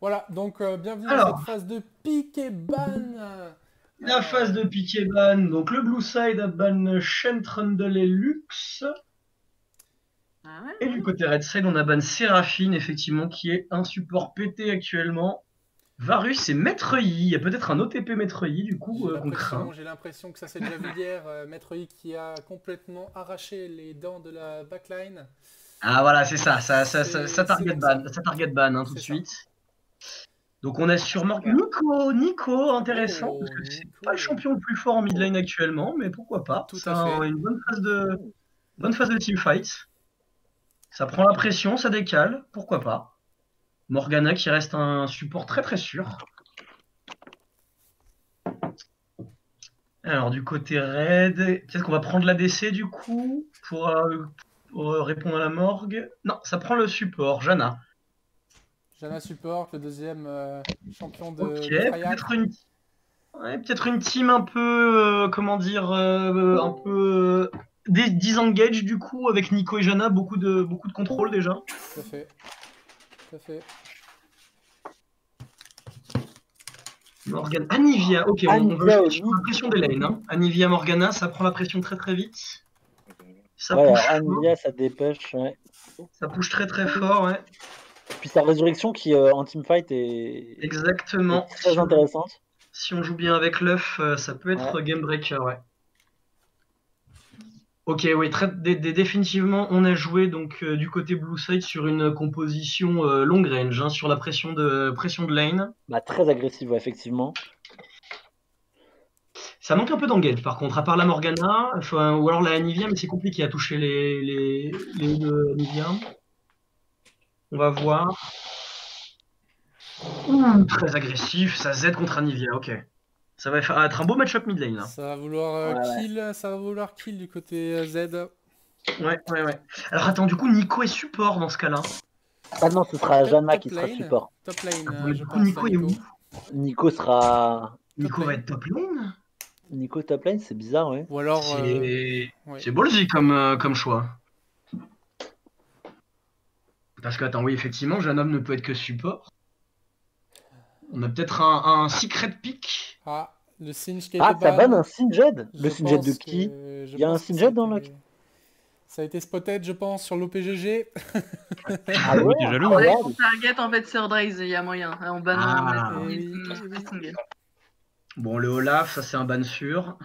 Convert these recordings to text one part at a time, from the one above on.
Voilà, donc bienvenue dans Alors, cette phase de pick et ban. la phase de piqué ban, donc le Blue Side a ban Shen, Trundle et Lux. Ah ouais? Et du côté Red Side, on a ban Séraphine, effectivement, qui est un support pété actuellement. Varus et Maître Yi. Il y a peut-être un OTP Maître Yi, du coup, qu'on craint. J'ai l'impression que ça s'est déjà vu hier. Maître Yi qui a complètement arraché les dents de la backline. Ah voilà, c'est ça, ça C'est target comme ban, ça. ça target ban hein, tout de C'est ça. suite. Donc on a sûrement Nico, intéressant, parce Oh, que c'est Nico. pas le champion le plus fort en mid lane actuellement, mais pourquoi pas. Tout C'est à fait. une bonne phase de teamfight. Ça prend la pression, ça décale, pourquoi pas. Morgana qui reste un support très très sûr. Alors du côté raid, peut-être qu'on va prendre l'ADC du coup pour répondre à la morgue. Non, ça prend le support, Jana. Jana support, le deuxième champion Ok, de Frayat. peut-être une team un peu, comment dire, un peu disengage du coup avec Nico et Jana, beaucoup de contrôle déjà. Tout à fait. Tout à fait. Morgana, Anivia, ok, on va Anivia jouer au sur mid. la pression des lanes. Hein. Anivia Morgana, ça prend la pression très très vite. Ça Ouais, push alors fort, Anivia, ça dépêche. Ouais. ça push très très fort, ouais. Puis sa résurrection qui en teamfight est Exactement. très intéressante. Si on joue bien avec l'œuf, ça peut être game breaker, ouais. Ok, oui, définitivement, on a joué donc du côté Blue Side sur une composition long range, hein, sur la pression de lane. Bah, très agressive, ouais, effectivement. Ça manque un peu d'engage par contre, à part la Morgana, enfin, ou alors la Anivia, mais c'est compliqué à toucher les deux Anivia. On va voir. Très agressif, ça Z contre Anivia, ok. Ça va être un beau match-up mid lane là. Ça va vouloir kill du côté Z. Ouais. Alors attends, du coup, Nico est support dans ce cas-là. Ah non, ce sera Jana Top qui sera lane. support. Top lane, Attends, mais je du coup, pense. Nico est où? Nico sera. Nico lane. va être top lane? Nico top lane, c'est bizarre, ouais. Ou alors. C'est ballsy comme choix. Parce que, attends, oui, effectivement, Janom ne peut être que support. On a peut-être un secret pick. Ah, le Singe qui a Ah, été ça ban. banne un Singed. Le Je Singed de pense qui que- je Il y a un pense que Singed dans le. Ça a été spotted, je pense, sur l'OPGG. Ah ouais, T'es jaloux, Ouais, incroyable. on target en fait Surdraise, il y a moyen. En bannant Ah. Sting. Bon, le Olaf, ça c'est un ban sûr.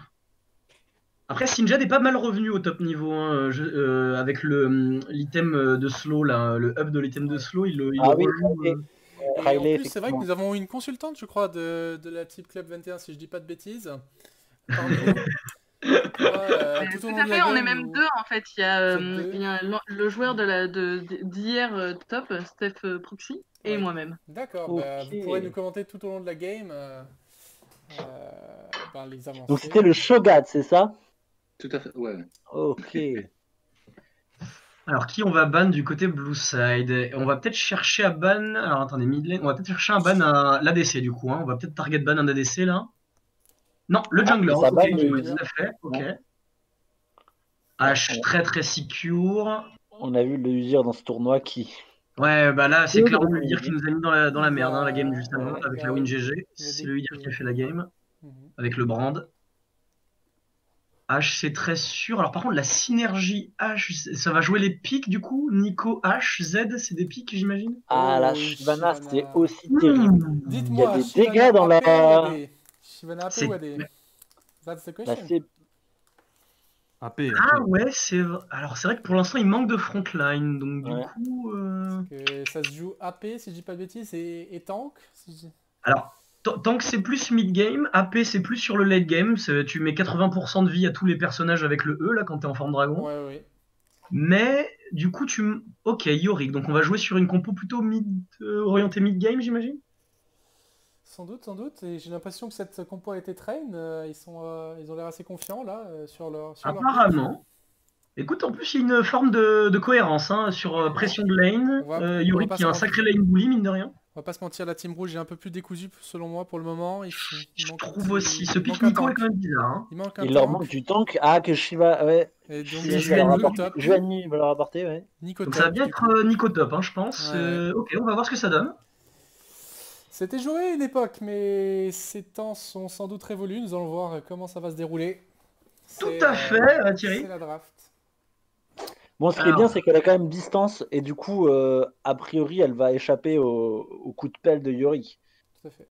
Après, Sinjad est pas mal revenu au top niveau, hein, avec l'item de slow, là, le up de l'item de slow, il le Ah oui, rejoue. Et en Riley, plus, c'est vrai que effectivement. nous avons une consultante, je crois, de la Type Club 21, si je dis pas de bêtises, parmi nous. Qui pourra, tout au Tout long à de la fait, on est game même nous- deux en fait. Vous êtes deux. Il y a le joueur d'hier top, Steph Proxy, et Ouais. moi-même. D'accord, Ok. bah, vous pourrez nous commenter tout au long de la game les avancées. Donc c'était le Shogat, c'est ça? Tout à fait, ouais. Ok. Alors, qui on va ban du côté Blue Side? On va peut-être chercher à ban. Alors, attendez, mid lane. On va peut-être chercher un ban à l'ADC du coup. Hein. On va peut-être target ban un ADC là. Non, le jungler. ça Ok, ban j'ai le- pas tout à fait. Ok. Ouais. H très très secure. On a vu le Usir dans ce tournoi qui. Ouais, bah là, c'est Oui, clairement oui, le Udyr oui. qui nous a mis dans la merde, hein, la game juste avant, Ouais. avec la win GG. Il a C'est dit le Udyr que- qui a fait la game, Mhm. avec le brand. H, c'est très sûr. Alors par contre, la synergie H, ça va jouer les pics du coup. Nico, H, Z, c'est des pics, j'imagine. Ah, la Oh, oui, Shyvana, Shyvana. c'est aussi terrible. Il y a Dites-moi, des Shyvana dégâts dans AP ou la. AD? Shyvana AP ou AD? That's the Bah, question. c'est. AP, Ah ouais, alors c'est vrai que pour l'instant, il manque de frontline, donc du Ouais. coup. Que ça se joue AP, si je dis pas de bêtises, et tank si je dis- Alors, tant que c'est plus mid-game, AP c'est plus sur le late game. Tu mets 80% de vie à tous les personnages avec le E là quand t'es en forme dragon. Ouais, ouais. Mais du coup, ok, Yorick. Donc on va jouer sur une compo plutôt orientée mid-game, j'imagine. Sans doute, sans doute. Et j'ai l'impression que cette compo a été train. Ils ont l'air assez confiants là sur leur pick. Apparemment. Écoute, en plus, il y a une forme de cohérence hein, sur pression de lane. On va Yorick pas qui est se un mentir. sacré lane bully, mine de rien. On va pas se mentir, la team rouge est un peu plus décousue selon moi pour le moment. Je manque un trouve petit- aussi. Ce il pick manque un Nico est tank. quand même bizarre. Hein. Il manque un Il leur tank. manque du tank. Ah, que Shiva. Ouais. Et donc, C'est Juani va leur Juani, apporter. Juani va leur apporter, ouais. Nico Donc ça va top, bien du être coup. Nico top, hein, je pense. Ouais. Ok, on va voir ce que ça donne. C'était joué une époque, mais ces temps sont sans doute révolus. Nous allons voir comment ça va se dérouler. Tout C'est, à fait, Thierry. C'est la draft. Bon, ce qui est Alors. bien, c'est qu'elle a quand même distance, et du coup, a priori, elle va échapper au coup de pelle de Yori. Tout à fait.